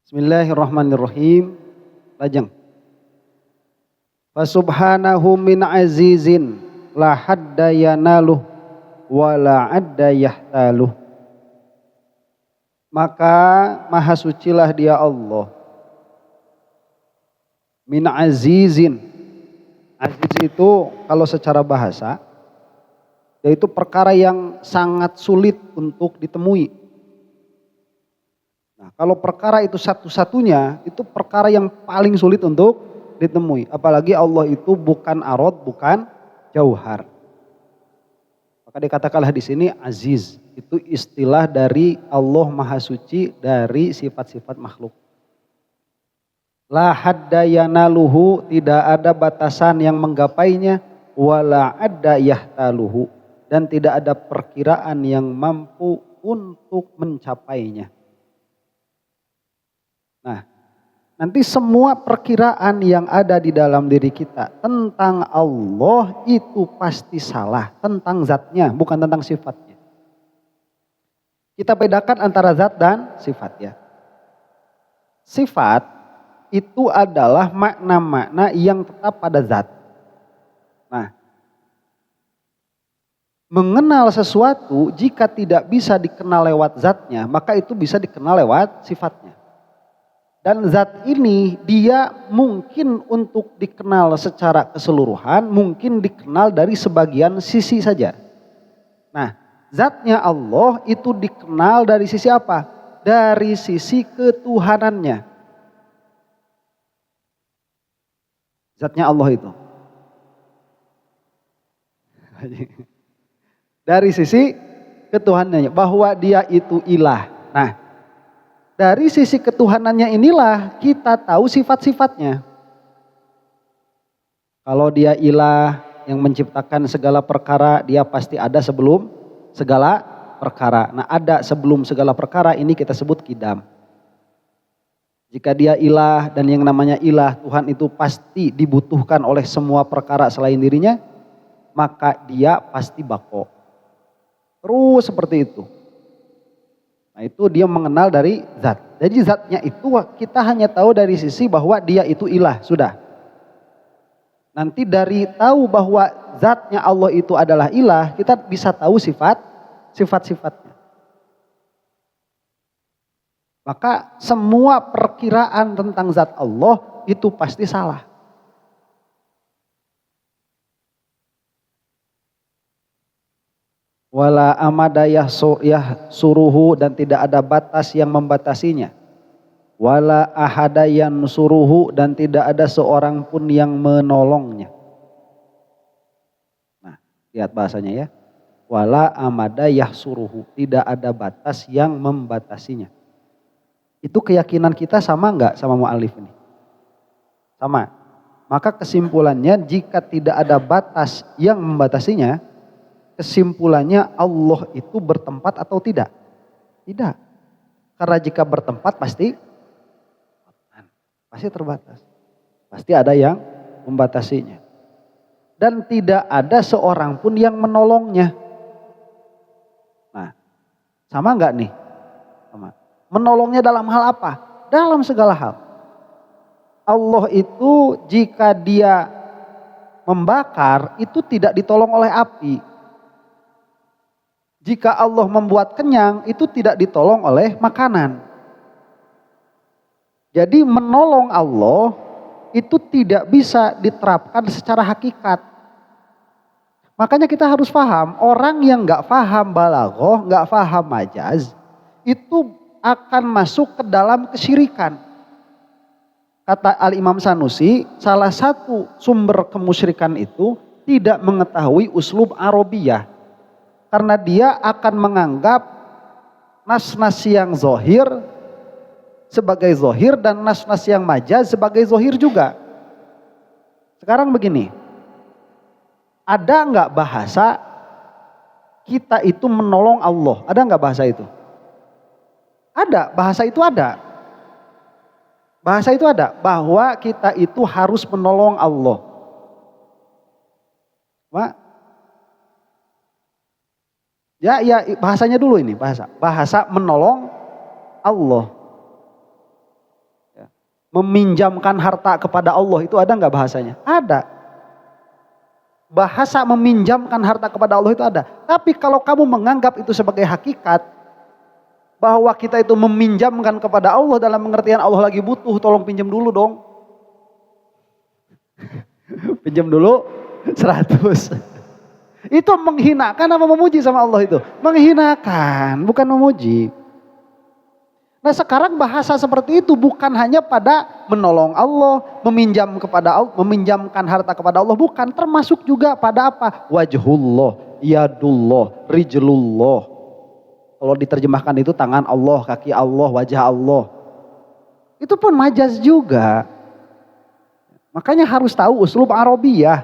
Bismillahirrahmanirrahim. Lajeng. Fasubhanahu min azizin la hadda yanaluh wa la adda yahtaluh. Maka maha sucilah dia Allah. Min azizin. Aziz itu kalau secara bahasa yaitu perkara yang sangat sulit untuk ditemui. Nah, kalau perkara itu satu-satunya, itu perkara yang paling sulit untuk ditemui. Apalagi Allah itu bukan arad, bukan jauhar. Maka dikatakanlah di sini aziz. Itu istilah dari Allah Maha Suci dari sifat-sifat makhluk. La hadda yanaluhu, tidak ada batasan yang menggapainya. Wala adda yahtaluhu, dan tidak ada perkiraan yang mampu untuk mencapainya. Nah, nanti semua perkiraan yang ada di dalam diri kita tentang Allah itu pasti salah. Tentang zatnya, bukan tentang sifatnya. Kita bedakan antara zat dan sifat ya. Sifat itu adalah makna-makna yang tetap pada zat. Nah, mengenal sesuatu jika tidak bisa dikenal lewat zatnya, maka itu bisa dikenal lewat sifatnya. Dan zat ini dia mungkin untuk dikenal secara keseluruhan, mungkin dikenal dari sebagian sisi saja. Nah, zatnya Allah itu dikenal dari sisi apa? Dari sisi ketuhanannya. Zatnya Allah itu. Dari sisi ketuhanannya, bahwa dia itu ilah. Nah, dari sisi ketuhanannya inilah kita tahu sifat-sifatnya. Kalau dia ilah yang menciptakan segala perkara, dia pasti ada sebelum segala perkara. Nah, ada sebelum segala perkara ini kita sebut qidam. Jika dia ilah dan yang namanya ilah, Tuhan itu pasti dibutuhkan oleh semua perkara selain dirinya, maka dia pasti bako. Terus seperti itu. Nah, itu dia mengenal dari zat. Jadi zatnya itu kita hanya tahu dari sisi bahwa dia itu ilah, sudah. Nanti dari tahu bahwa zatnya Allah itu adalah ilah, kita bisa tahu sifat-sifatnya. Maka semua perkiraan tentang zat Allah itu pasti salah. Wala amadayah suruhu, dan tidak ada batas yang membatasinya. Wala ahadayan suruhu, dan tidak ada seorang pun yang menolongnya. Nah, lihat bahasanya ya. Wala amadayah suruhu, tidak ada batas yang membatasinya. Itu keyakinan kita sama enggak sama mu'alif ini? Sama. Maka kesimpulannya jika tidak ada batas yang membatasinya, kesimpulannya Allah itu bertempat atau tidak? Tidak. Karena jika bertempat pasti terbatas. Pasti ada yang membatasinya. Dan tidak ada seorang pun yang menolongnya. Nah, sama enggak nih? Sama. Menolongnya dalam hal apa? Dalam segala hal. Allah itu jika dia membakar itu tidak ditolong oleh api. Jika Allah membuat kenyang itu tidak ditolong oleh makanan. Jadi menolong Allah itu tidak bisa diterapkan secara hakikat. Makanya kita harus paham, orang yang gak paham balaghah, gak paham majaz, itu akan masuk ke dalam kesyirikan. Kata Al-Imam Sanusi, salah satu sumber kemusyrikan itu tidak mengetahui uslub Arabiyah. Karena dia akan menganggap nas-nas yang zohir sebagai zohir dan nas-nas yang majaz sebagai zohir juga. Sekarang begini, ada nggak bahasa kita itu menolong Allah? Ada nggak bahasa itu? Ada, bahasa itu ada. Bahasa itu ada, bahwa kita itu harus menolong Allah. Ya, bahasanya dulu ini bahasa menolong Allah. meminjamkan harta kepada Allah itu ada nggak bahasanya? Ada. Bahasa meminjamkan harta kepada Allah itu ada. Tapi kalau kamu menganggap itu sebagai hakikat, bahwa kita itu meminjamkan kepada Allah dalam pengertian Allah lagi butuh, tolong pinjam dulu dong. Pinjam dulu 100. Itu menghinakan apa memuji sama Allah itu? Menghinakan, bukan memuji. Nah sekarang bahasa seperti itu bukan hanya pada menolong Allah, meminjamkan harta kepada Allah, bukan, termasuk juga pada apa? Wajhullah, yadullah, rijlullah. Kalau diterjemahkan itu tangan Allah, kaki Allah, wajah Allah. Itu pun majaz juga. Makanya harus tahu uslub Arabiyah.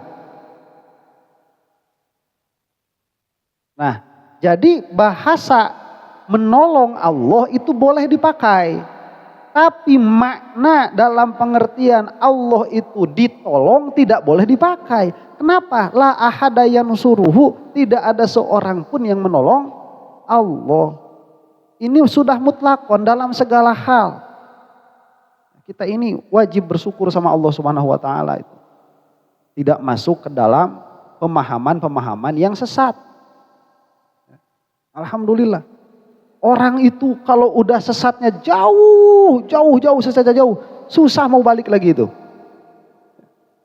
Nah, jadi bahasa menolong Allah itu boleh dipakai. Tapi makna dalam pengertian Allah itu ditolong tidak boleh dipakai. Kenapa? La ahada yansuruhu, tidak ada seorang pun yang menolong Allah. Ini sudah mutlakon dalam segala hal. Kita ini wajib bersyukur sama Allah Subhanahu wa taala itu. Tidak masuk ke dalam pemahaman-pemahaman yang sesat. Alhamdulillah. Orang itu kalau udah sesatnya jauh, sesatnya jauh, susah mau balik lagi itu.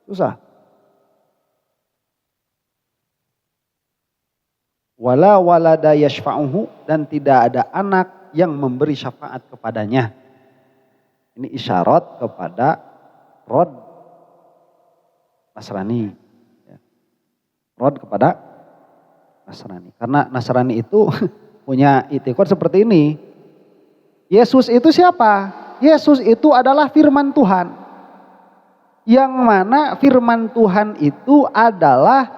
Susah. Wala walada yashfa'uhu, dan tidak ada anak yang memberi syafaat kepadanya. Ini isyarat kepada rod Nasrani. Rod kepada Nasrani. Karena Nasrani itu punya itikad seperti ini. Yesus itu siapa? Yesus itu adalah firman Tuhan. Yang mana firman Tuhan itu adalah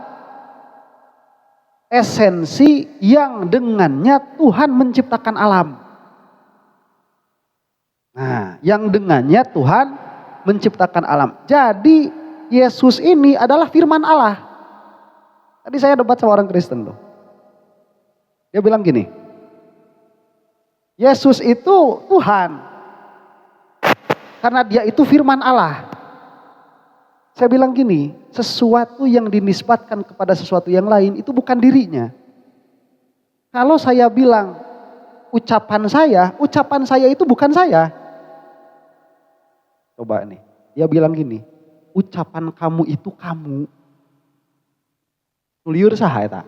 esensi yang dengannya Tuhan menciptakan alam. Nah, yang dengannya Tuhan menciptakan alam. Jadi Yesus ini adalah firman Allah. Tadi saya debat sama orang Kristen tuh. Dia bilang gini, Yesus itu Tuhan. Karena dia itu firman Allah. Saya bilang gini, sesuatu yang dinisbatkan kepada sesuatu yang lain itu bukan dirinya. Kalau saya bilang ucapan saya itu bukan saya. Coba nih, dia bilang gini, ucapan kamu itu kamu. Liur sah ya.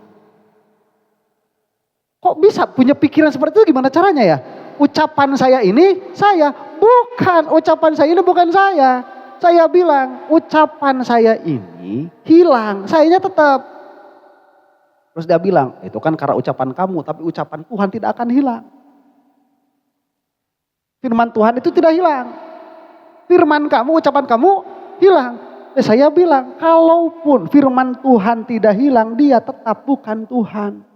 Kok bisa punya pikiran seperti itu, gimana caranya ya? Ucapan saya ini saya, bukan, ucapan saya ini bukan saya. Saya bilang ucapan saya ini hilang, sayanya tetap. Terus dia bilang, itu kan karena ucapan kamu, tapi ucapan Tuhan tidak akan hilang. Firman Tuhan itu tidak hilang. Firman kamu, ucapan kamu hilang. Saya bilang, kalaupun firman Tuhan tidak hilang, dia tetap bukan Tuhan.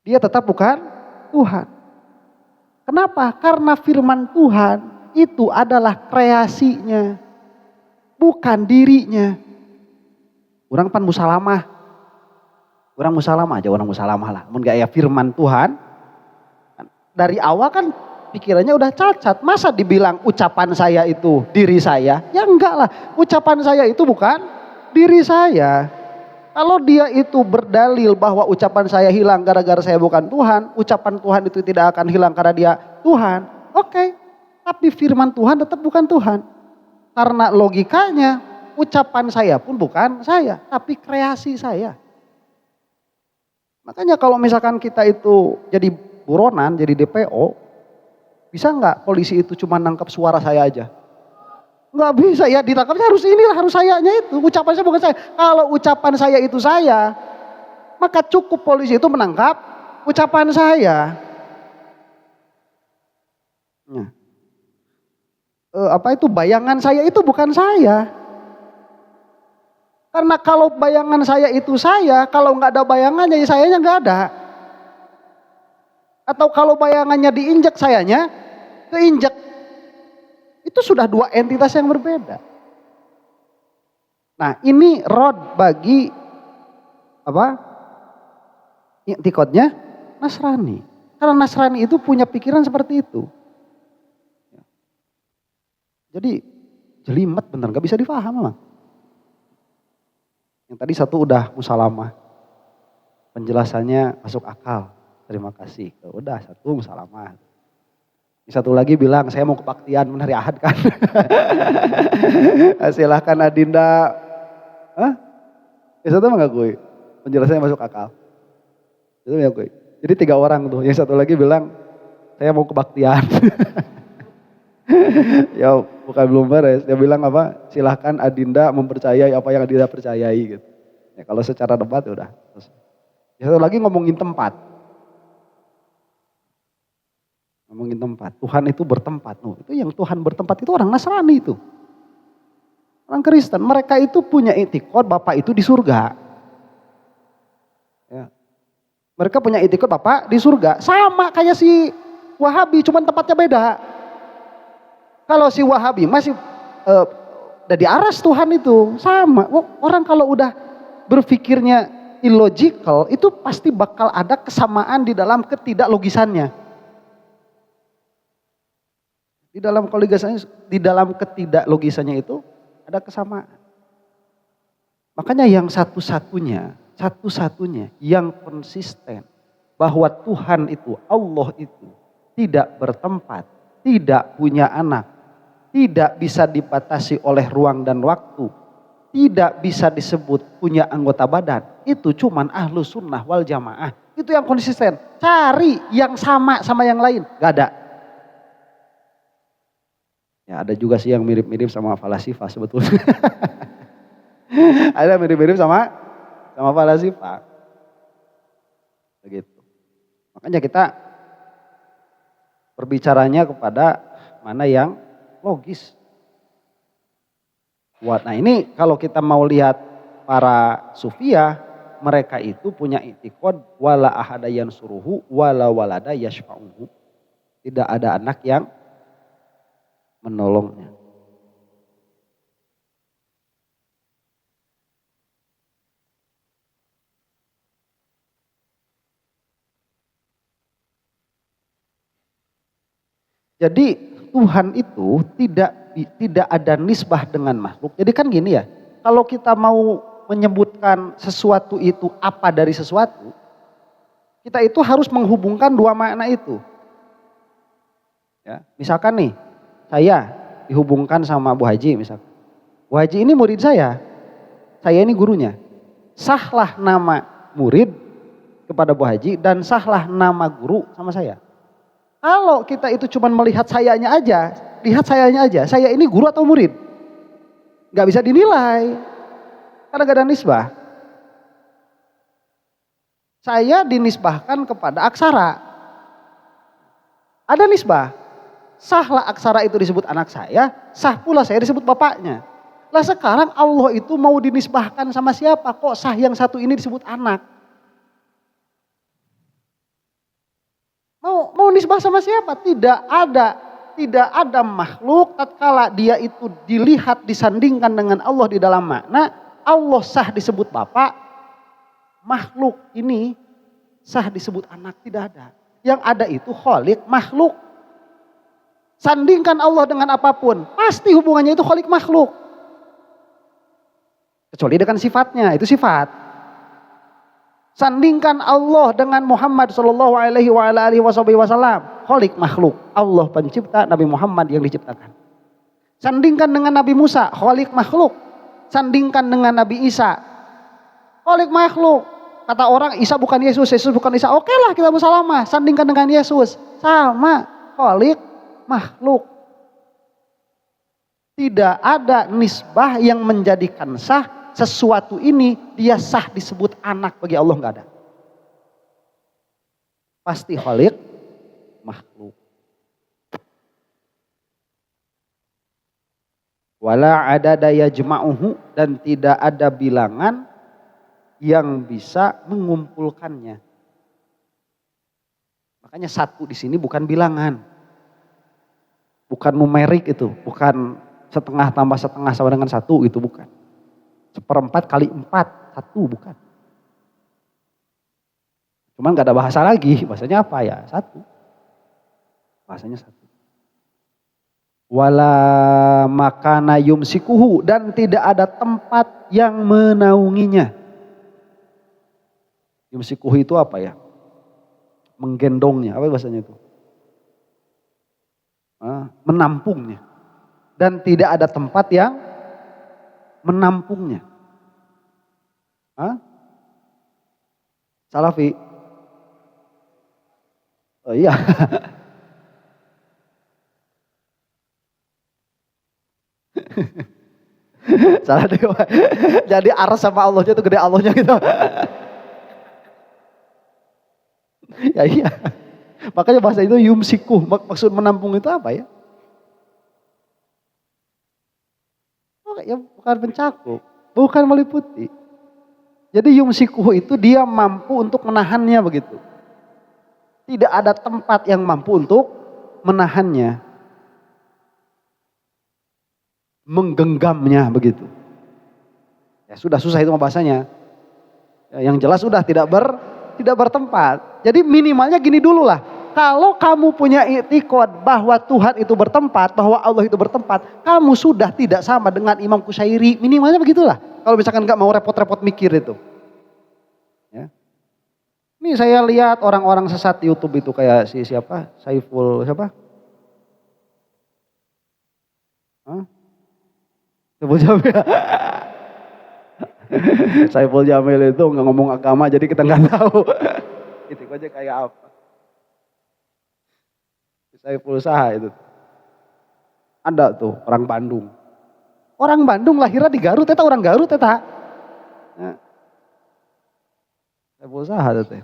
Dia tetap bukan Tuhan. Kenapa? Karena firman Tuhan itu adalah kreasinya, bukan dirinya. Orang pan musalamah. Orang musalamah lah. Mun gak ya firman Tuhan. Dari awal kan pikirannya udah cacat. Masa dibilang ucapan saya itu diri saya? Ya enggak lah. Ucapan saya itu bukan diri saya. Kalau dia itu berdalil bahwa ucapan saya hilang gara-gara saya bukan Tuhan, ucapan Tuhan itu tidak akan hilang karena dia Tuhan, oke. Tapi firman Tuhan tetap bukan Tuhan. Karena logikanya ucapan saya pun bukan saya, tapi kreasi saya. Makanya kalau misalkan kita itu jadi buronan, jadi DPO, bisa nggak polisi itu cuma nangkap suara saya aja? Nggak bisa ya, ditangkapnya harus inilah, harus sayanya itu. Ucapan saya bukan saya. Kalau ucapan saya itu saya, maka cukup polisi itu menangkap ucapan saya. Nah. Bayangan saya itu bukan saya. Karena kalau bayangan saya itu saya, kalau nggak ada bayangannya ya sayanya nggak ada. Atau kalau bayangannya diinjak, sayanya keinjak. Itu sudah dua entitas yang berbeda. Nah, ini rod bagi i'tiqadnya Nasrani. Karena Nasrani itu punya pikiran seperti itu. Jadi jelimet bener, gak bisa difaham memang. Yang tadi satu udah musalamah, penjelasannya masuk akal, terima kasih. Udah satu musalamah. Satu lagi bilang saya mau kebaktian menari ahad kan. Silahkan Adinda. Hah? Yang satu mengakui, penjelasannya masuk akal. Itu mengakui. Jadi 3 orang tuh, yang satu lagi bilang saya mau kebaktian. Ya bukan belum beres, dia bilang apa? Silahkan Adinda mempercayai apa yang Adinda percayai gitu. Ya, kalau secara debat ya udah. Yang satu lagi ngomongin tempat. Ngomongin tempat. Tuhan itu bertempat. Itu yang Tuhan bertempat itu orang Nasrani itu. Orang Kristen. Mereka itu punya itikad Bapak itu di surga. Ya. Mereka punya itikad Bapak di surga. Sama kayak si Wahabi, cuman tempatnya beda. Kalau si Wahabi masih udah di aras Tuhan itu. Sama. Orang kalau udah berpikirnya illogical, itu pasti bakal ada kesamaan di dalam ketidaklogisannya. Di dalam ketidaklogisannya itu ada kesamaan. Makanya yang satu-satunya yang konsisten bahwa Tuhan itu, Allah itu tidak bertempat, tidak punya anak, tidak bisa dibatasi oleh ruang dan waktu, tidak bisa disebut punya anggota badan. Itu cuman Ahlus Sunnah wal Jamaah. Itu yang konsisten. Cari yang sama yang lain, gak ada. Ya, ada juga sih yang mirip-mirip sama falasifah sebetulnya. Ada mirip-mirip sama falasifah. Begitu. Makanya kita berbicaranya kepada mana yang logis. Nah ini kalau kita mau lihat para sufiyah, mereka itu punya i'tiqad wala ahada yansuruhu wala walada yashfa'uhu. Tidak ada anak yang menolongnya. Jadi Tuhan itu tidak ada nisbah dengan makhluk. Jadi kan gini ya, kalau kita mau menyebutkan sesuatu itu apa dari sesuatu, kita itu harus menghubungkan 2 makna itu. Ya, misalkan nih, saya dihubungkan sama Bu Haji misalkan. Bu Haji ini murid saya ini gurunya. Sahlah nama murid kepada Bu Haji dan sahlah nama guru sama saya. Kalau kita itu cuma melihat sayanya aja, saya ini guru atau murid? Gak bisa dinilai, karena gak ada nisbah. Saya dinisbahkan kepada aksara. Ada nisbah. Sahlah aksara itu disebut anak saya, sah pula saya disebut bapaknya. Lah sekarang Allah itu mau dinisbahkan sama siapa? Kok sah yang satu ini disebut anak? Mau nisbah sama siapa? Tidak ada makhluk tatkala dia itu dilihat disandingkan dengan Allah di dalam makna Allah sah disebut bapak, makhluk ini sah disebut anak, tidak ada. Yang ada itu khalik makhluk. Sandingkan Allah dengan apapun, pasti hubungannya itu khalik makhluk. Kecuali dengan sifatnya, itu sifat. Sandingkan Allah dengan Muhammad sallallahu alaihi wasallam, khalik makhluk. Allah pencipta, Nabi Muhammad yang diciptakan. Sandingkan dengan Nabi Musa, khalik makhluk. Sandingkan dengan Nabi Isa, khalik makhluk. Kata orang Isa bukan Yesus, Yesus bukan Isa. Oke lah kita bersalamah. Sandingkan dengan Yesus, sama, khalik makhluk. Tidak ada nisbah yang menjadikan sah sesuatu ini dia sah disebut anak bagi Allah, enggak ada. Pasti khalik makhluk. Wala adada yajma'uhu, dan tidak ada bilangan yang bisa mengumpulkannya. Makanya satu di sini bukan bilangan. Bukan numerik itu, bukan setengah tambah setengah sama dengan satu, itu bukan. 1/4 kali 4, 1 bukan. Cuman gak ada bahasa lagi, bahasanya apa ya? 1. Bahasanya 1. Wala makana yumsikuhu, dan tidak ada tempat yang menaunginya. Yumsikuhu itu apa ya? Menggendongnya, apa bahasanya itu? Menampungnya. Dan tidak ada tempat yang menampungnya. Salafi? Oh iya. Salah deh. Jadi aras sama Allahnya itu gede Allahnya gitu. Ya iya. Makanya bahasa itu yumsiku. Maksud menampung itu apa ya? Ya bukan mencakup, bukan meliputi. Jadi yumsiku itu dia mampu untuk menahannya begitu. Tidak ada tempat yang mampu untuk menahannya. Menggenggamnya begitu. Ya sudah susah itu bahasanya. Ya, yang jelas sudah tidak bertempat. Jadi minimalnya gini dulu lah. Kalau kamu punya i'tiqad bahwa Tuhan itu bertempat, bahwa Allah itu bertempat, kamu sudah tidak sama dengan Imam Qushairi. Minimalnya begitulah. Kalau misalkan nggak mau repot-repot mikir itu. Ya. Ini saya lihat orang-orang sesat di YouTube itu kayak siapa? Saiful siapa? Saiful Jamil. Saiful Jamil itu nggak ngomong agama jadi kita nggak tahu. Itu aja kayak apa? Saiful Saha itu. Ada tuh orang Bandung. Orang Bandung lahirnya di Garut, eta orang Garut eta. Ya. Saiful Saha itu teh.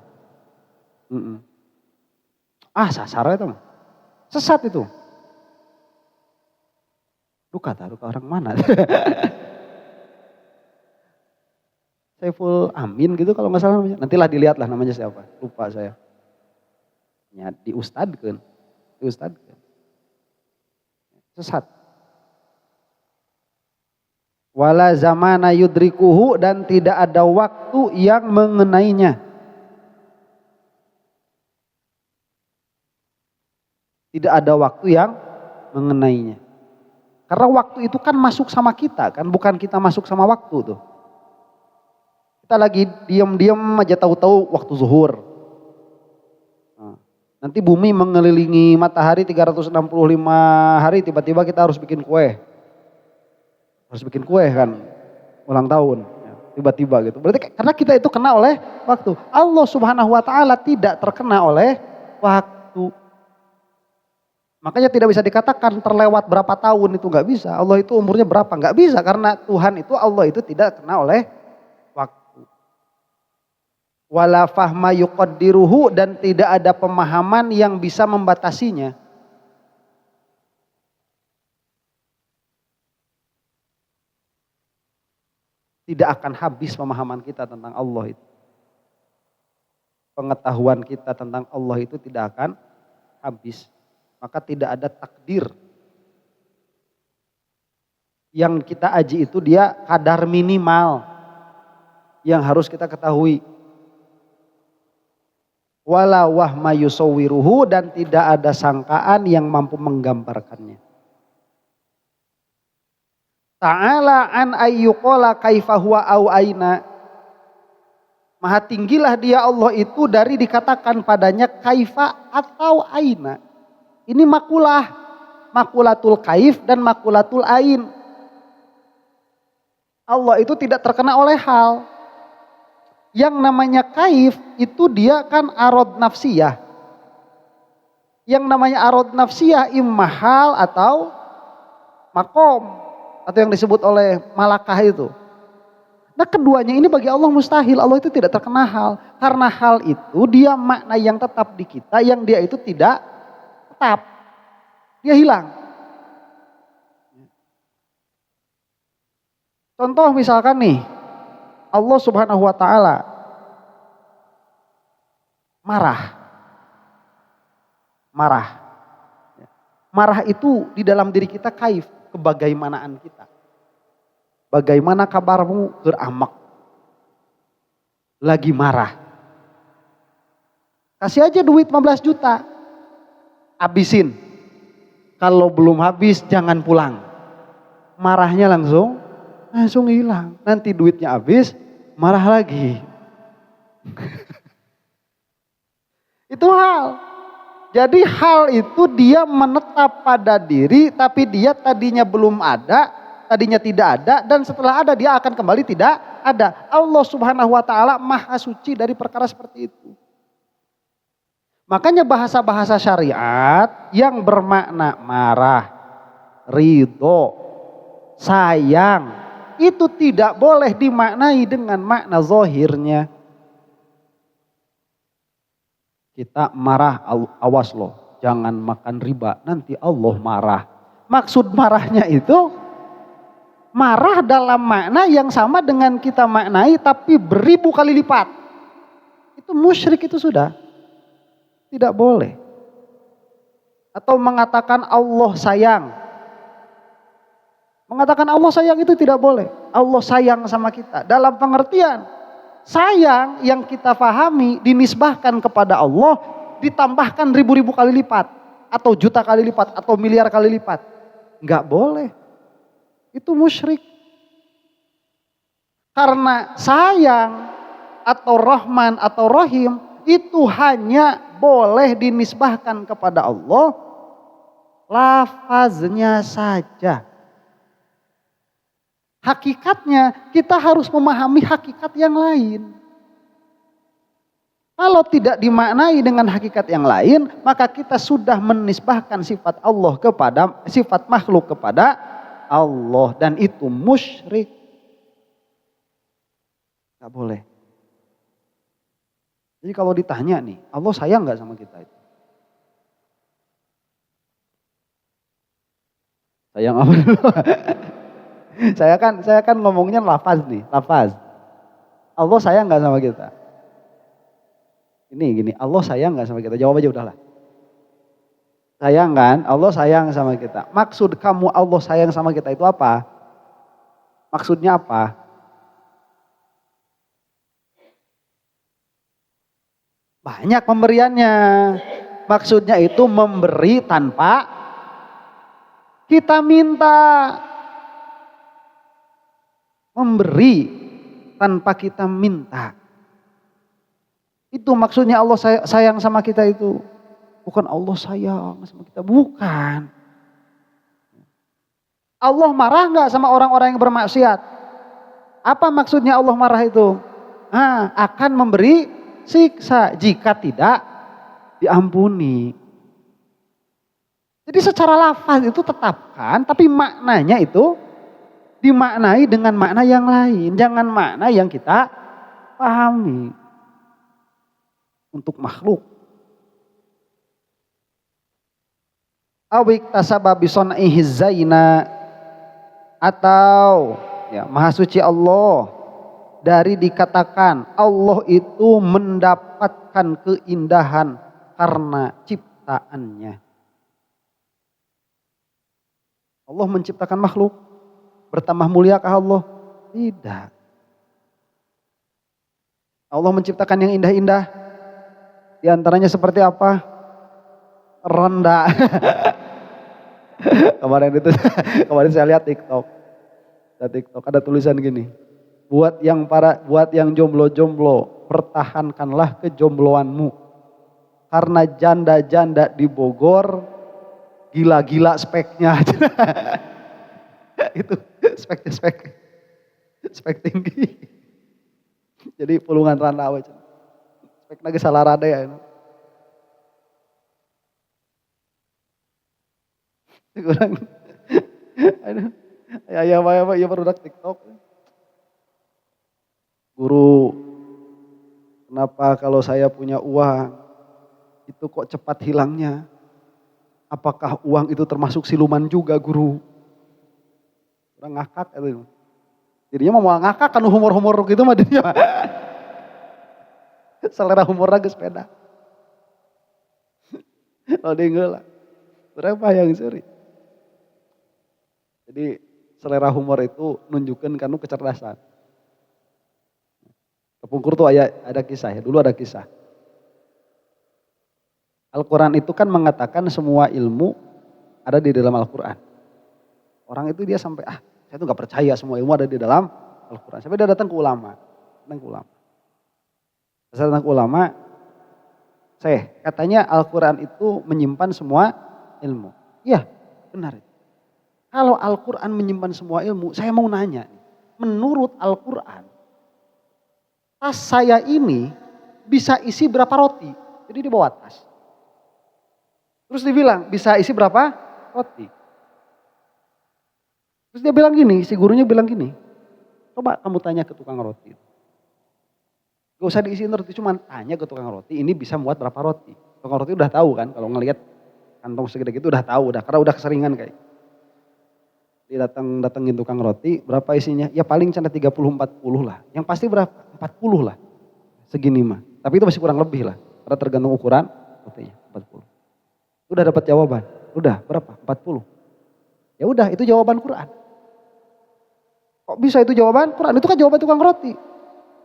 Sasar itu mah. Sesat itu. Duka orang mana? Saiful Amin gitu kalau nggak salah namanya. Nantilah dilihat lah namanya siapa. Lupa saya. Ya diustadkeun. Sesat. Wala zamana yudrikuhu, dan tidak ada waktu yang mengenainya. Tidak ada waktu yang mengenainya. Karena waktu itu kan masuk sama kita kan, bukan kita masuk sama waktu tuh. Kita lagi diam-diam aja tahu-tahu waktu zuhur. Nanti bumi mengelilingi matahari 365 hari, tiba-tiba kita harus bikin kue. Harus bikin kue kan, ulang tahun. Tiba-tiba gitu. Berarti karena kita itu kena oleh waktu. Allah Subhanahu wa ta'ala tidak terkena oleh waktu. Makanya tidak bisa dikatakan terlewat berapa tahun, itu gak bisa. Allah itu umurnya berapa, gak bisa. Karena Tuhan itu, Allah itu tidak kena oleh waktu. Wala fahma yuqaddiruhu, dan tidak ada pemahaman yang bisa membatasinya. Tidak akan habis pemahaman kita tentang Allah itu. Pengetahuan kita tentang Allah itu tidak akan habis. Maka tidak ada takdir. Yang kita aji itu dia kadar minimal yang harus kita ketahui. Wala wahma yusawwiruhu, dan tidak ada sangkaan yang mampu menggambarkannya. Ta'ala an ayyuqala kaifa huwa au aina. Maha tinggilah dia Allah itu dari dikatakan padanya kaifa atau aina. Ini makulah, makulatul kaif dan makulatul ain. Allah itu tidak terkena oleh hal. Yang namanya kaif itu dia kan arad nafsiyah. Yang namanya arad nafsiyah imma hal atau makom, atau yang disebut oleh malakah itu. Nah keduanya ini bagi Allah mustahil. Allah itu tidak terkena hal. Karena hal itu dia makna yang tetap di kita, yang dia itu tidak tetap. Dia hilang. Contoh misalkan nih, Allah Subhanahu wa ta'ala marah. Marah itu di dalam diri kita kaif, kebagaimanaan kita. Bagaimana kabarmu geramak? Lagi marah. Kasih aja duit 15 juta. Habisin. Kalau belum habis jangan pulang. Marahnya langsung hilang. Nanti duitnya habis, marah lagi. Itu hal. Jadi hal itu dia menetap pada diri, tapi dia tadinya belum ada, tadinya tidak ada, dan setelah ada dia akan kembali tidak ada. Allah Subhanahu wa taala maha suci dari perkara seperti itu. Makanya bahasa-bahasa syariat yang bermakna marah, ridho, sayang, itu tidak boleh dimaknai dengan makna zahirnya. Kita marah, awas loh, jangan makan riba, nanti Allah marah. Maksud marahnya itu marah dalam makna yang sama dengan kita maknai tapi beribu kali lipat. Itu musyrik, itu sudah tidak boleh. Atau mengatakan Allah sayang. Mengatakan Allah sayang itu tidak boleh. Allah sayang sama kita. Dalam pengertian sayang yang kita pahami dinisbahkan kepada Allah ditambahkan ribu-ribu kali lipat. Atau juta kali lipat. Atau miliar kali lipat. Enggak boleh. Itu musyrik. Karena sayang atau Rahman atau Rahim itu hanya boleh dinisbahkan kepada Allah lafaznya saja. Hakikatnya kita harus memahami hakikat yang lain. Kalau tidak dimaknai dengan hakikat yang lain, maka kita sudah menisbahkan sifat Allah kepada sifat makhluk kepada Allah, dan itu musyrik. Gak boleh. Jadi kalau ditanya nih, Allah sayang gak sama kita itu? Sayang apa dulu? Saya kan ngomongnya lafaz nih, lafaz. Allah sayang gak sama kita? Ini gini, Allah sayang gak sama kita? Jawab aja udahlah. Sayang kan? Allah sayang sama kita. Maksud kamu Allah sayang sama kita itu apa? Maksudnya apa? Banyak pemberiannya. Maksudnya itu memberi tanpa kita minta. Memberi tanpa kita minta. Itu maksudnya Allah sayang sama kita itu. Bukan Allah sayang sama kita. Bukan. Allah marah gak sama orang-orang yang bermaksiat? Apa maksudnya Allah marah itu? Akan memberi siksa jika tidak diampuni. Jadi secara lafaz itu tetapkan, tapi maknanya itu dimaknai dengan makna yang lain. Jangan makna yang kita pahami. Untuk makhluk. Awik tasaba bisonaihi zaina. Atau ya, maha suci Allah dari dikatakan Allah itu mendapatkan keindahan karena ciptaannya. Allah menciptakan makhluk. Bertambah muliakah Allah? Tidak. Allah menciptakan yang indah-indah. Di antaranya seperti apa? Rendah. Kemarin saya lihat TikTok. Ada tulisan gini. Buat yang jomblo-jomblo, pertahankanlah kejombloanmu. Karena janda-janda di Bogor gila-gila speknya. Itu spek tinggi. Jadi pulungan randawe. Spek lagi salah rada ya. Kurang. Aduh. Ya barudak TikTok. Guru, kenapa kalau saya punya uang itu kok cepat hilangnya? Apakah uang itu termasuk siluman juga, guru? Orang ngakak itu. Dirinya mau ngakak kan humor-humor gitu mah dia. Selera humor lagi sepeda. Oh dia lah. Berapa yang seri? Jadi selera humor itu nunjukin kanu kecerdasan. Kepungkur tuh ada kisah ya. Dulu ada kisah. Al-Quran itu kan mengatakan semua ilmu ada di dalam Al-Quran. Orang itu dia sampai, saya tuh gak percaya semua ilmu ada di dalam Al-Quran. Sampai dia datang ke ulama. Datang ke ulama, katanya Al-Quran itu menyimpan semua ilmu. Iya, benar. Kalau Al-Quran menyimpan semua ilmu, saya mau nanya. Menurut Al-Quran, tas saya ini bisa isi berapa roti? Jadi dibawa tas. Terus dibilang, bisa isi berapa roti? Terus dia bilang gini, si gurunya bilang gini, coba kamu tanya ke tukang roti. Gak usah diisiin roti, cuma tanya ke tukang roti, ini bisa muat berapa roti. Tukang roti udah tahu kan, kalau ngelihat kantong segede gitu udah tahu, karena udah keseringan kayak. Dia datengin tukang roti, berapa isinya? Ya paling canda 30-40 lah. Yang pasti berapa? 40 lah. Segini mah. Tapi itu masih kurang lebih lah, karena tergantung ukuran rotinya, 40. Udah dapat jawaban. Udah, berapa? 40. Ya udah, itu jawaban Quran. Kok bisa itu jawaban Quran? Itu kan jawaban tukang roti.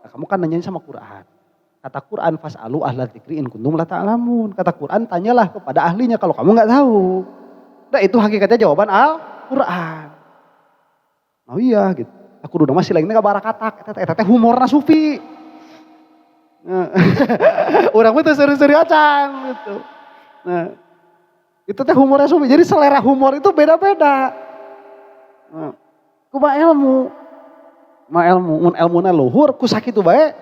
Nah, kamu kan nanyain sama Quran. Kata Quran, fas'alu ahla dzikri in kuntum la ta'lamun. Kata Quran, tanyalah kepada ahlinya kalau kamu nggak tahu. Nah, itu hakikatnya jawaban Al-Quran. Oh iya gitu. Aku udah masih lagi nggak barakatak. Eta humorna sufi. Nah, orang itu seri-seri acang gitu. Nah, itu teh humornya sufi. Jadi selera humor itu beda-beda. Nah, kumaha ilmu. Mun ilmuna luhur ku sakitu bae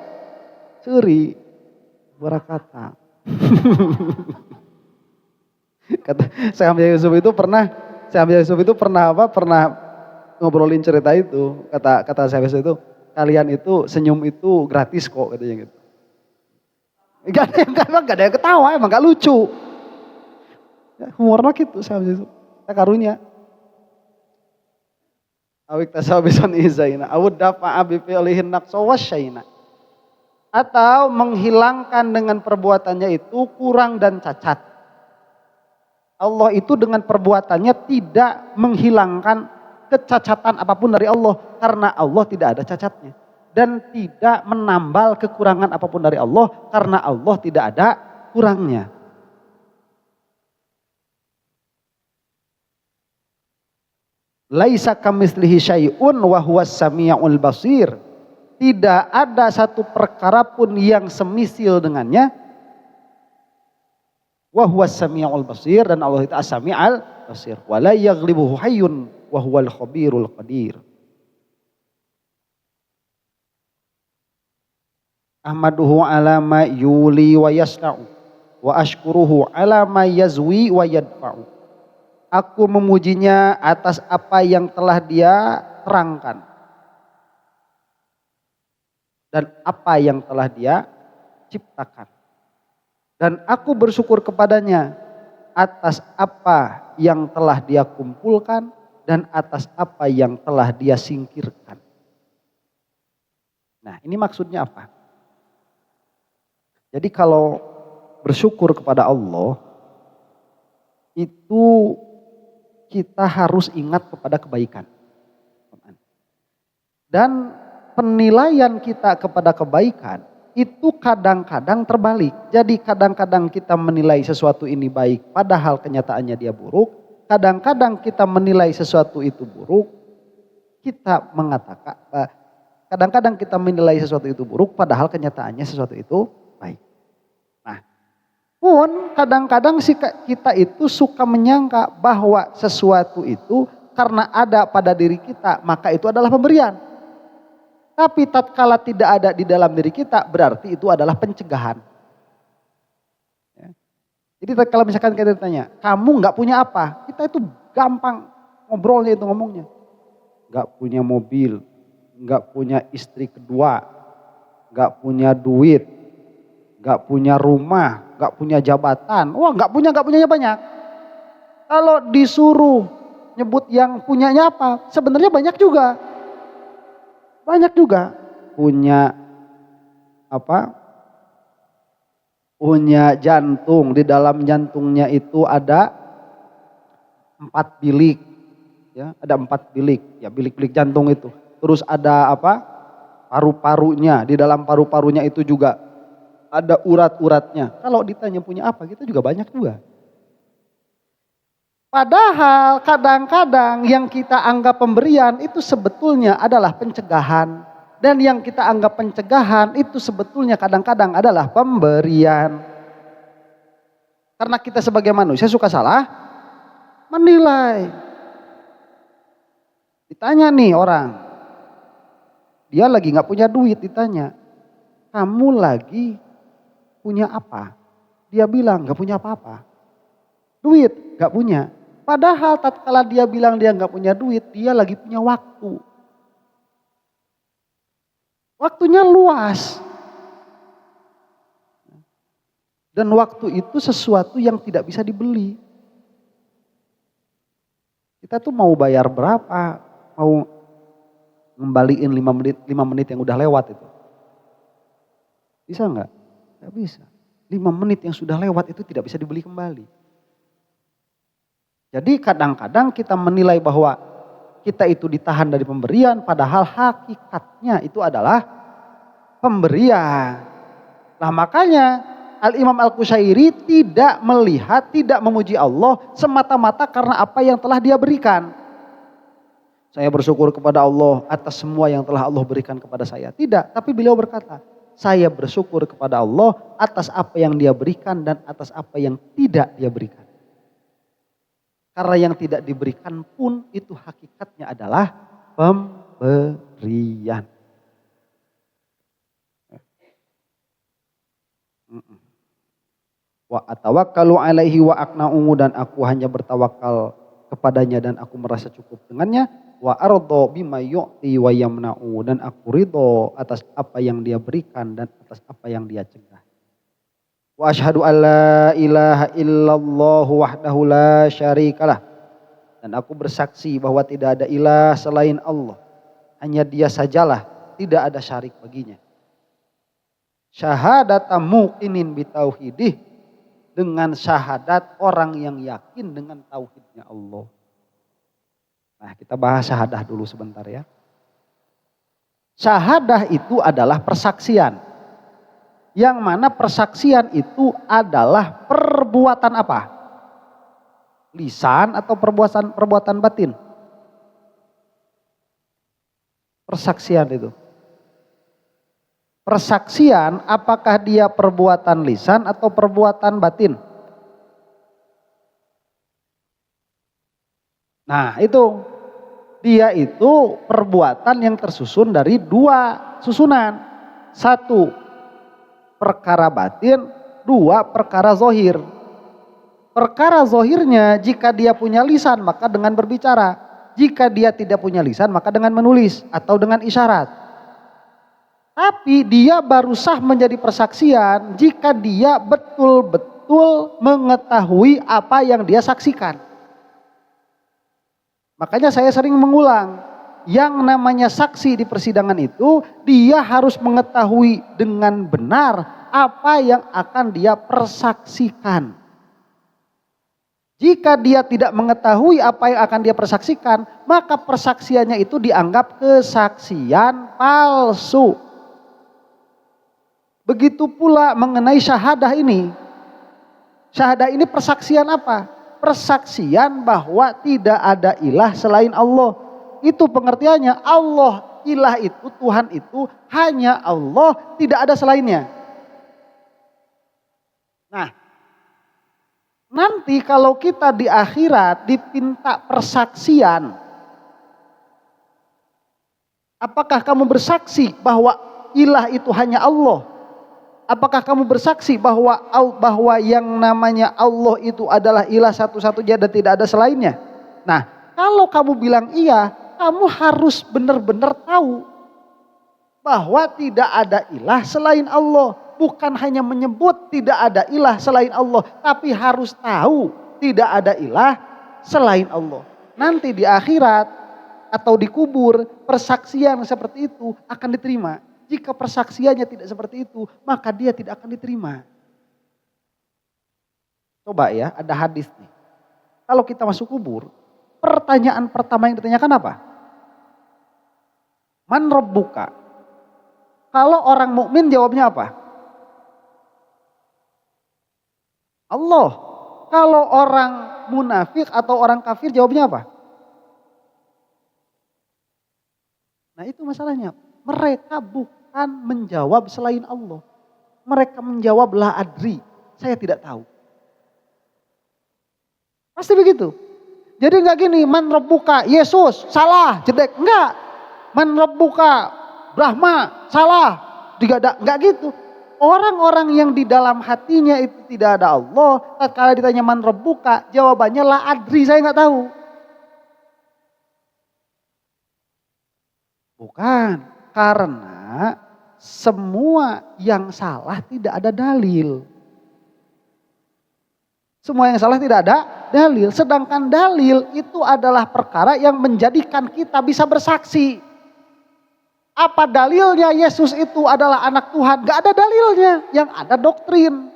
seuri barakata. Kata Syekh Hamzah Yusuf itu pernah ngobrolin cerita itu. Kata Syekh Yusuf itu, kalian itu senyum itu gratis kok katanya gitu. Gak ada yang ketawa, emang gak lucu. Ya, humornya gitu Syekh Yusuf. Karunya. Awik tasabison izaina awud dafa'a bi fi'lihin naqsa wasyaina. Atau menghilangkan dengan perbuatannya itu kurang dan cacat. Allah itu dengan perbuatannya tidak menghilangkan kecacatan apapun dari Allah. Karena Allah tidak ada cacatnya. Dan tidak menambal kekurangan apapun dari Allah. Karena Allah tidak ada kurangnya. Laisa kamitslihi syai'un wa huwas samiul basir. Tidak ada satu perkara pun yang semisil dengannya. Wa huwas samiul basir, dan Allah itu as-sami'ul basir. Wa la yaghlibuhu hayyun wa huwal khabirul qadir. Ahmaduhu ala ma yuli wa yasna'u wa ashkuruhu ala ma yazwi wa yadfa'u. Aku memujinya atas apa yang telah dia terangkan. Dan apa yang telah dia ciptakan. Dan aku bersyukur kepadanya atas apa yang telah dia kumpulkan. Dan atas apa yang telah dia singkirkan. Nah, ini maksudnya apa? Jadi kalau bersyukur kepada Allah, itu kita harus ingat kepada kebaikan. Dan penilaian kita kepada kebaikan itu kadang-kadang terbalik. Jadi kadang-kadang kita menilai sesuatu ini baik padahal kenyataannya dia buruk. Kadang-kadang kita menilai sesuatu itu buruk. Kadang-kadang kita menilai sesuatu itu buruk padahal kenyataannya sesuatu itu baik. Pun kadang-kadang kita itu suka menyangka bahwa sesuatu itu karena ada pada diri kita maka itu adalah pemberian. Tapi tatkala tidak ada di dalam diri kita berarti itu adalah pencegahan. Ya. Jadi kalau misalkan kita ditanya, kamu gak punya apa? Kita itu gampang ngobrolnya itu ngomongnya. Gak punya mobil, gak punya istri kedua, gak punya duit, gak punya rumah, gak punya jabatan. Wah, gak punyanya banyak. Kalau disuruh nyebut yang punyanya apa, sebenarnya banyak juga. Banyak juga. Punya apa? Punya jantung, di dalam jantungnya itu ada 4 bilik. Ya, ada 4 bilik. Ya, bilik-bilik jantung itu. Terus ada apa? Paru-parunya, di dalam paru-parunya itu juga ada urat-uratnya. Kalau ditanya punya apa, kita juga banyak juga. Padahal kadang-kadang yang kita anggap pemberian itu sebetulnya adalah pencegahan. Dan yang kita anggap pencegahan itu sebetulnya kadang-kadang adalah pemberian. Karena kita sebagai manusia suka salah menilai. Ditanya nih orang, dia lagi gak punya duit, ditanya, kamu lagi punya apa? Dia bilang gak punya apa-apa. Duit gak punya. Padahal tatkala dia bilang dia gak punya duit, dia lagi punya waktu. Waktunya luas. Dan waktu itu sesuatu yang tidak bisa dibeli. Kita tuh mau bayar berapa? Mau ngembaliin 5 menit yang udah lewat itu. Bisa nggak? Nggak bisa. 5 menit yang sudah lewat itu tidak bisa dibeli kembali. Jadi kadang-kadang kita menilai bahwa kita itu ditahan dari pemberian, padahal hakikatnya itu adalah pemberian. Nah makanya Al-Imam Al-Qushairi tidak melihat, tidak memuji Allah semata-mata karena apa yang telah dia berikan. Saya bersyukur kepada Allah atas semua yang telah Allah berikan kepada saya. Tidak, tapi beliau berkata, saya bersyukur kepada Allah atas apa yang dia berikan dan atas apa yang tidak dia berikan. Karena yang tidak diberikan pun itu hakikatnya adalah pemberian. Wa atawakkalu alaihi wa aqna'u, dan aku hanya bertawakal kepadanya dan aku merasa cukup dengannya. Wa ardo bima yu'ti wa yamna'u, dan aku ridho atas apa yang dia berikan dan atas apa yang dia cegah. Wa asyhadu an la ilaha illallah wahdahu la syarikalah, dan aku bersaksi bahwa tidak ada ilah selain Allah, hanya dia sajalah, tidak ada syarik baginya. Syahadata muqinin bitauhidih, dengan syahadat orang yang yakin dengan tauhidnya Allah. Nah kita bahas syahadah dulu sebentar ya. Syahadah itu adalah persaksian. Yang mana persaksian itu adalah perbuatan apa? Lisan atau perbuatan batin? Persaksian itu. Persaksian apakah dia perbuatan lisan atau perbuatan batin? Nah itu, dia itu perbuatan yang tersusun dari 2 susunan. 1 perkara batin, 2 perkara zohir. Perkara zohirnya jika dia punya lisan maka dengan berbicara. Jika dia tidak punya lisan maka dengan menulis atau dengan isyarat. Tapi dia baru sah menjadi persaksian jika dia betul-betul mengetahui apa yang dia saksikan. Makanya saya sering mengulang, yang namanya saksi di persidangan itu dia harus mengetahui dengan benar apa yang akan dia persaksikan. Jika dia tidak mengetahui apa yang akan dia persaksikan, maka persaksiannya itu dianggap kesaksian palsu. Begitu pula mengenai syahadah ini. Syahadah ini persaksian apa? Persaksian bahwa tidak ada ilah selain Allah. Itu pengertiannya, Allah, ilah itu, Tuhan itu hanya Allah, tidak ada selainnya. Nah, nanti kalau kita di akhirat dipinta persaksian, apakah kamu bersaksi bahwa ilah itu hanya Allah? Apakah kamu bersaksi bahwa yang namanya Allah itu adalah ilah satu-satunya dan tidak ada selainnya? Nah, kalau kamu bilang iya, kamu harus benar-benar tahu bahwa tidak ada ilah selain Allah. Bukan hanya menyebut tidak ada ilah selain Allah, tapi harus tahu tidak ada ilah selain Allah. Nanti di akhirat atau di kubur, persaksian seperti itu akan diterima. Jika persaksiannya tidak seperti itu, maka dia tidak akan diterima. Coba ya, ada hadis nih. Kalau kita masuk kubur, pertanyaan pertama yang ditanyakan apa? Man rabbuka? Kalau orang mukmin jawabnya apa? Allah. Kalau orang munafik atau orang kafir jawabnya apa? Nah itu masalahnya. Mereka bukan menjawab selain Allah. Mereka menjawab la adri. Saya tidak tahu. Pasti begitu. Jadi enggak gini, man rabbuka, Yesus, salah, jedek. Enggak. Man rabbuka, Brahma, salah. Enggak gitu. Orang-orang yang di dalam hatinya itu tidak ada Allah, tatkala ditanya man rabbuka, jawabannya la adri, saya enggak tahu. Bukan, karena semua yang salah tidak ada dalil. Semua yang salah tidak ada dalil. Sedangkan dalil itu adalah perkara yang menjadikan kita bisa bersaksi. Apa dalilnya Yesus itu adalah anak Tuhan? Gak ada dalilnya. Yang ada doktrin.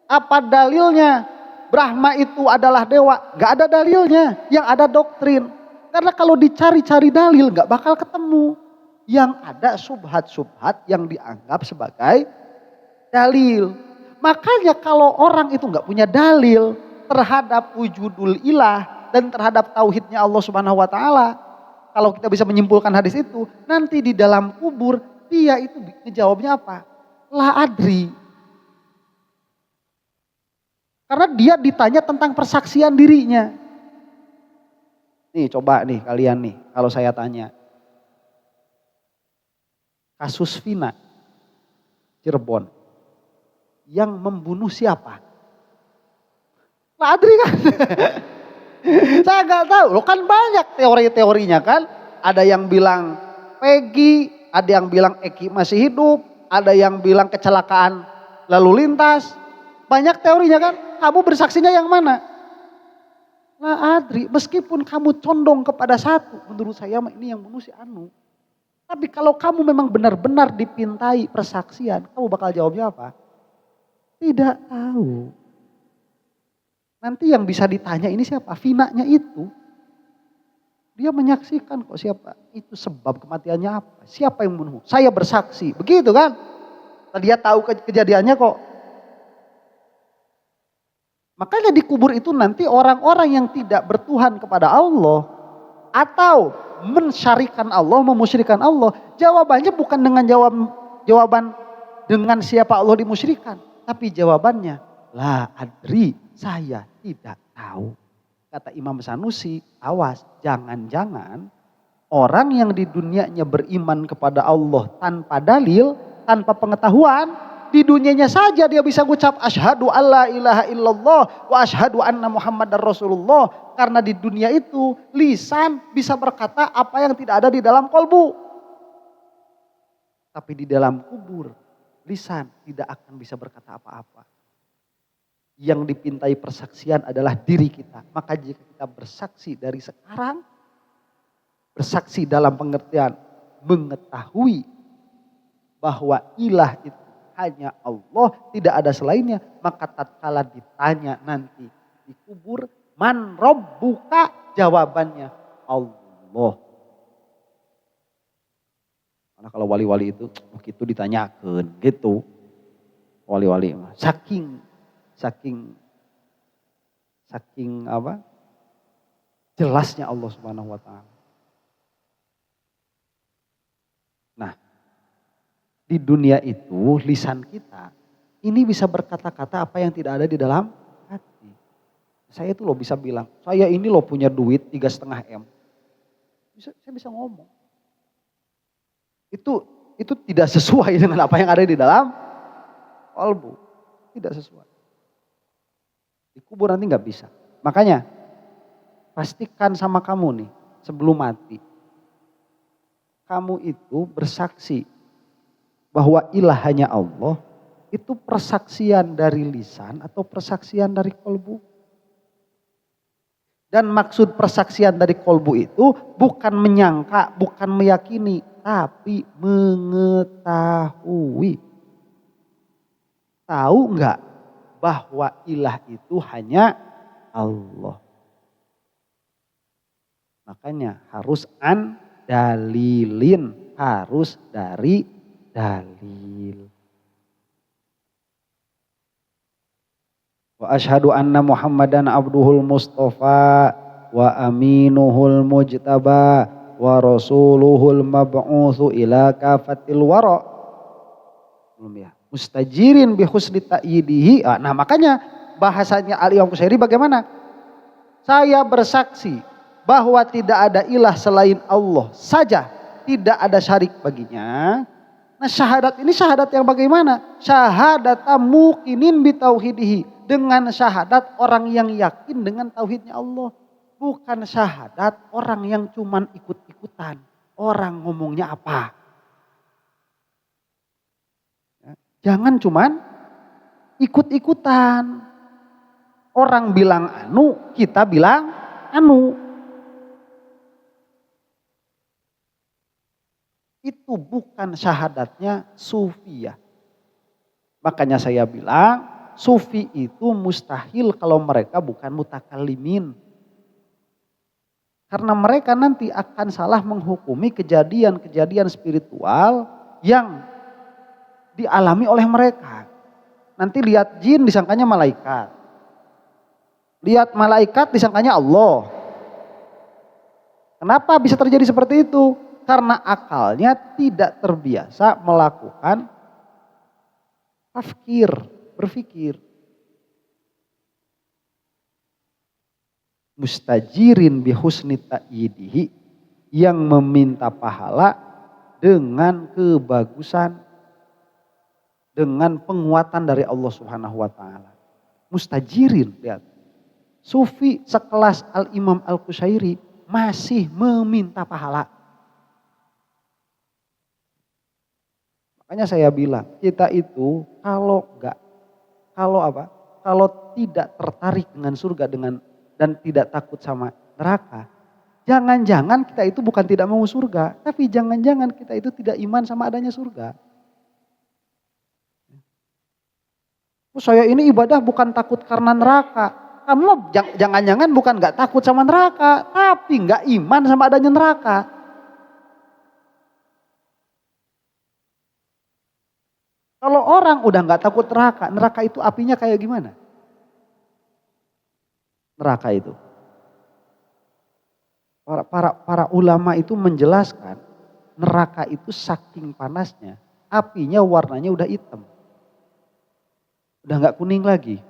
Apa dalilnya Brahma itu adalah dewa? Gak ada dalilnya. Yang ada doktrin. Karena kalau dicari-cari dalil gak bakal ketemu. Yang ada subhat-subhat yang dianggap sebagai dalil. Makanya kalau orang itu nggak punya dalil terhadap wujudul ilah dan terhadap tauhidnya Allah Subhanahu wa taala, kalau kita bisa menyimpulkan hadis itu, nanti di dalam kubur dia itu ngejawabnya apa? La adri. Karena dia ditanya tentang persaksian dirinya. Nih coba nih kalian nih, kalau saya tanya. Kasus Vina Cirebon. Yang membunuh siapa? La adri kan? Saya nggak tahu. Loh kan banyak teori-teorinya kan. Ada yang bilang Peggy, ada yang bilang Eki masih hidup, ada yang bilang kecelakaan lalu lintas. Banyak teorinya kan. Kamu bersaksinya yang mana? La adri. Meskipun kamu condong kepada satu, menurut saya ini yang bunuh si Anu. Tapi kalau kamu memang benar-benar dipintai persaksian, kamu bakal jawabnya apa? Tidak tahu. Nanti yang bisa ditanya ini siapa? Vinanya itu. Dia menyaksikan kok siapa? Itu sebab kematiannya apa? Siapa yang membunuh? Saya bersaksi. Begitu kan? Dia tahu kejadiannya kok. Makanya di kubur itu nanti orang-orang yang tidak bertuhan kepada Allah. Atau mensyarikan Allah, memusyrikan Allah. Jawabannya bukan dengan jawaban dengan siapa Allah dimusyrikan. Tapi jawabannya, la adri, saya tidak tahu. Kata Imam Sanusi, awas, jangan-jangan orang yang di dunianya beriman kepada Allah tanpa dalil, tanpa pengetahuan, di dunianya saja dia bisa ucap asyhadu alla ilaha illallah wa asyhadu anna muhammadar rasulullah. Karena di dunia itu lisan bisa berkata apa yang tidak ada di dalam kolbu. Tapi di dalam kubur, lisan tidak akan bisa berkata apa-apa. Yang dipintai persaksian adalah diri kita. Maka jika kita bersaksi dari sekarang, bersaksi dalam pengertian mengetahui bahwa ilah itu hanya Allah, tidak ada selainnya. Maka tatkala ditanya nanti di kubur, man rabbuka, jawabannya Allah. Karena kalau wali-wali itu begitu ditanyakan gitu. Wali-wali saking apa? Jelasnya Allah Subhanahu wa taala. Nah, di dunia itu lisan kita ini bisa berkata-kata apa yang tidak ada di dalam hati. Saya itu loh bisa bilang, saya ini loh punya duit 3,5 M. Saya bisa ngomong. Itu tidak sesuai dengan apa yang ada di dalam kalbu. Tidak sesuai. Di kubur nanti nggak bisa. Makanya pastikan sama kamu nih sebelum mati. Kamu itu bersaksi bahwa ilah hanya Allah. Itu persaksian dari lisan atau persaksian dari kalbu. Dan maksud persaksian dari kalbu itu bukan menyangka, bukan meyakini, tapi mengetahui. Tahu enggak bahwa ilah itu hanya Allah. Makanya harus dalilin, harus dari dalil. Wa asyhadu anna Muhammadan abduhul mustafa wa aminuhul mujtaba wa rasuluhul mab'utsu ila kafatil wara. Belum ya. Mustajirin bi husni ta'yidihi. Nah, makanya bahasanya Al-Imam Qushairi bagaimana? Saya bersaksi bahwa tidak ada ilah selain Allah saja, tidak ada syarik baginya. Nah, syahadat ini syahadat yang bagaimana? Syahadat muqinin bi tauhidihi, dengan syahadat orang yang yakin dengan tauhidnya Allah. Bukan syahadat orang yang cuman ikut-ikutan. Orang ngomongnya apa? Jangan cuman ikut-ikutan. Orang bilang anu, kita bilang anu. Itu bukan syahadatnya sufiyah. Makanya saya bilang sufi itu mustahil kalau mereka bukan mutakallimin. Karena mereka nanti akan salah menghukumi kejadian-kejadian spiritual yang dialami oleh mereka. Nanti lihat jin disangkanya malaikat. Lihat malaikat disangkanya Allah. Kenapa bisa terjadi seperti itu? Karena akalnya tidak terbiasa melakukan tafkir, berpikir. Mustajirin bihusni ta'yidihi, yang meminta pahala dengan kebagusan, dengan penguatan dari Allah Subhanahu wa taala. Mustajirin, lihat. Sufi sekelas Al-Imam Al-Qushairi masih meminta pahala. Makanya saya bilang, kita itu kalau tidak tertarik dengan surga dan tidak takut sama neraka, jangan-jangan kita itu bukan tidak mau surga, tapi jangan-jangan kita itu tidak iman sama adanya surga. Saya ini ibadah bukan takut karena neraka. Kamu jangan-jangan bukan gak takut sama neraka, tapi gak iman sama adanya neraka. Kalau orang udah gak takut neraka, neraka itu apinya kayak gimana? Neraka itu. Para ulama itu menjelaskan neraka itu saking panasnya, apinya warnanya udah hitam. Udah gak kuning lagi.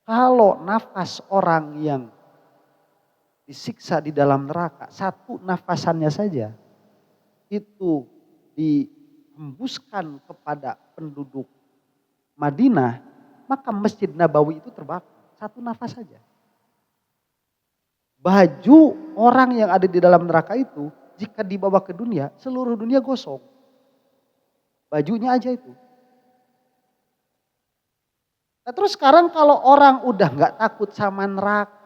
Kalau nafas orang yang disiksa di dalam neraka, satu nafasannya saja itu dihembuskan kepada penduduk Madinah, maka Masjid Nabawi itu terbakar. Satu nafas saja. Baju orang yang ada di dalam neraka itu, jika dibawa ke dunia, seluruh dunia gosong. Bajunya aja itu. Nah, terus sekarang kalau orang udah gak takut sama neraka,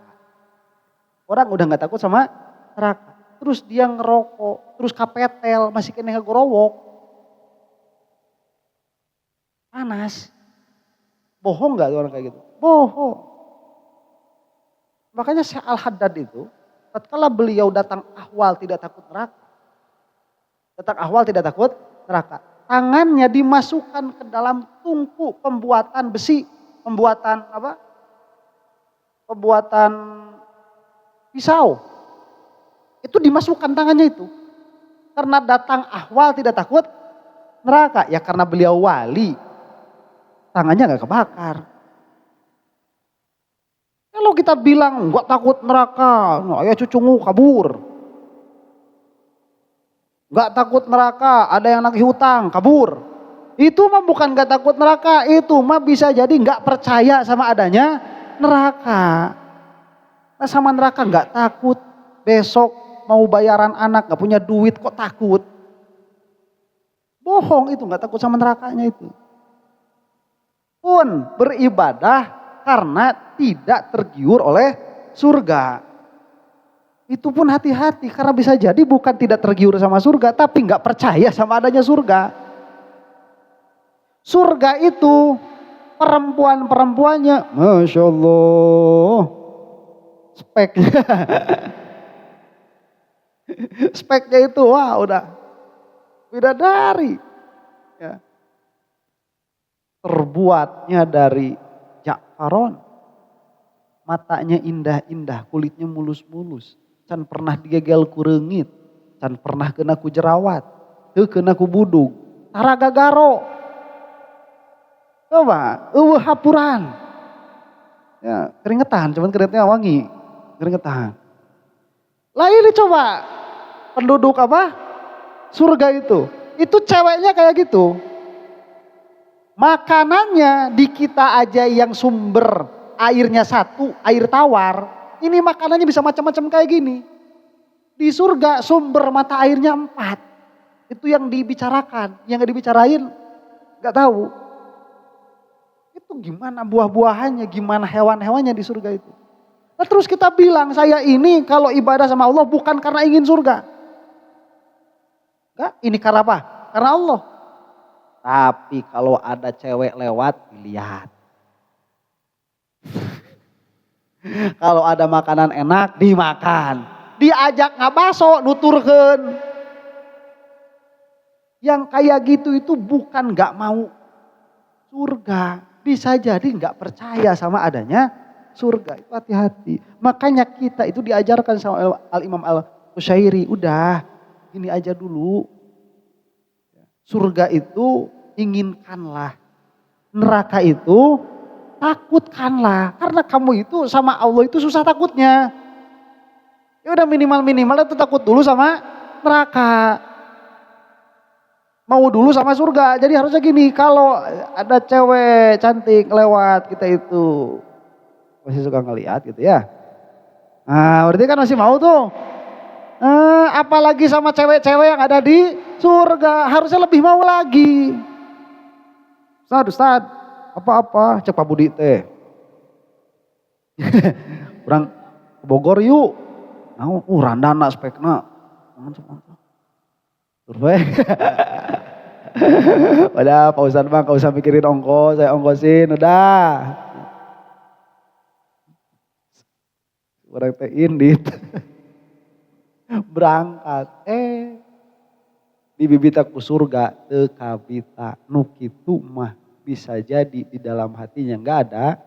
terus dia ngerokok, terus kapetel, masih kena ngegorowok, panas, bohong gak orang kayak gitu? Bohong. Makanya Syekh Al-Haddad itu, tatkala beliau datang ahwal tidak takut neraka, tangannya dimasukkan ke dalam tungku pembuatan besi, pembuatan pisau. Itu dimasukkan tangannya itu. Karena datang ahwal tidak takut neraka. Ya karena beliau wali, tangannya gak kebakar. Kalau kita bilang gak takut neraka, ya cucungu kabur. Gak takut neraka, ada yang nagih hutang, kabur. Itu mah bukan gak takut neraka, itu mah bisa jadi gak percaya sama adanya neraka. Nah, sama neraka gak takut, besok mau bayaran anak gak punya duit kok takut. Bohong itu, gak takut sama nerakanya itu. Pun beribadah karena tidak tergiur oleh surga. Itu pun hati-hati karena bisa jadi bukan tidak tergiur sama surga, tapi gak percaya sama adanya surga. Surga itu perempuan-perempuannya, Masya Allah, speknya itu wah udah bidadari. Ya. Terbuatnya dari Faron. Matanya indah-indah, kulitnya mulus-mulus. Can pernah digegel ku reungit, can pernah kena ku jerawat, teu kena ku budug. Taraga garo. Coba, hapuran. Ya, keringetan, cuman keringetnya wangi. Keringetan. Lah ini coba, penduduk apa? Surga itu. Itu ceweknya kayak gitu. Makanannya di kita aja yang sumber airnya satu, air tawar. Ini makanannya bisa macam-macam kayak gini. Di surga sumber mata airnya 4. Itu yang dibicarakan. Yang gak dibicarain gak tahu. Itu gimana buah-buahannya, gimana hewan-hewannya di surga itu. Nah terus kita bilang saya ini kalau ibadah sama Allah bukan karena ingin surga. Enggak, ini karena apa? Karena Allah. Tapi kalau ada cewek lewat, dilihat. Kalau ada makanan enak, dimakan. Diajak ngabaso, nuturkeun. Yang kayak gitu itu bukan gak mau surga. Bisa jadi gak percaya sama adanya surga. Itu hati-hati. Makanya kita itu diajarkan sama Al-Imam Al-Qushairi. Udah, gini aja dulu. Surga itu inginkanlah. Neraka itu takutkanlah. Karena kamu itu sama Allah itu susah takutnya. Ya udah minimal-minimal itu takut dulu sama neraka. Mau dulu sama surga. Jadi harusnya gini, kalau ada cewek cantik lewat kita itu masih suka ngelihat gitu ya. Nah berarti kan masih mau tuh. Apalagi sama cewek-cewek yang ada di surga. Harusnya lebih mau lagi. Ustad, apa-apa cek Pak Budi teh. Kurang ke Bogor yuk. Nah, randana spekna. Survei. Udah Pak Ustadz mah gak usah mikirin ongkos, saya ongkosin udah. Orang teh indit. Berangkat. Dibibita ku surga teu kabita. Nu kitu mah bisa jadi di dalam hatinya enggak ada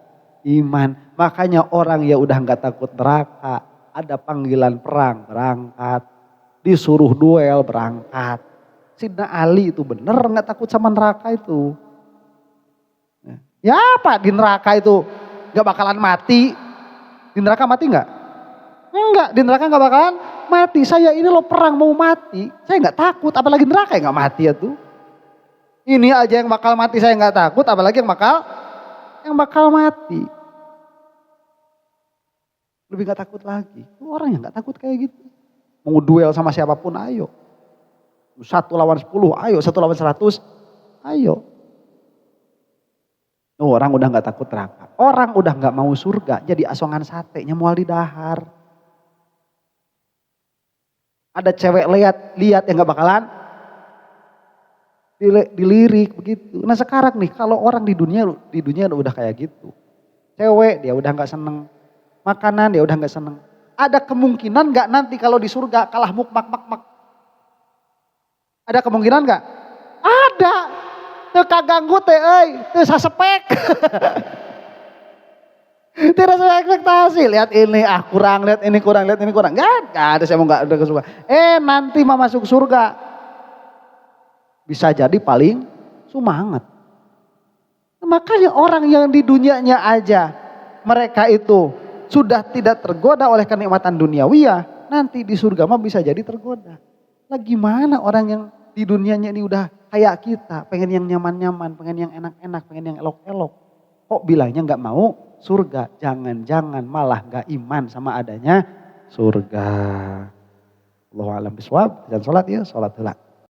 iman. Makanya orang ya udah enggak takut neraka. Ada panggilan perang berangkat. Disuruh duel berangkat. Sidna Ali itu bener gak takut sama neraka itu. Ya apa di neraka itu gak bakalan mati. Di neraka mati gak? Enggak, di neraka gak bakalan mati. Saya ini loh perang mau mati. Saya gak takut, apalagi neraka yang gak mati ya tuh. Ini aja yang bakal mati saya gak takut, apalagi yang bakal mati. Lebih gak takut lagi. Orang yang gak takut kayak gitu. Mau duel sama siapapun ayo. 1 lawan 10 ayo, 1 lawan 100 ayo. Orang udah gak takut neraka. Orang udah gak mau surga jadi asongan satenya mual di dahar. Ada cewek lihat yang gak bakalan dilirik begitu. Nah sekarang nih kalau orang di dunia udah kayak gitu. Cewek dia udah gak seneng. Makanan dia udah gak seneng. Ada kemungkinan gak nanti kalau di surga kalah mukmak. Ada kemungkinan gak? Ada. Teu kaganggu teh teu sasepek. Tidak sesuai ekspektasi. Lihat ini kurang, lihat ini kurang. Gak ada saya mau gak ada kesukaan. Nanti mau masuk surga. Bisa jadi paling semangat. Makanya orang yang di dunianya aja mereka itu sudah tidak tergoda oleh kenikmatan duniawiyah, nanti di surga mah bisa jadi tergoda. Lah gimana orang yang di dunianya ini udah kayak kita, pengen yang nyaman-nyaman, pengen yang enak-enak, pengen yang elok-elok. Kok bilangnya gak mau surga? Jangan-jangan malah gak iman sama adanya surga. Allahu a'lam bishawab. Dan sholat ya, sholat heula.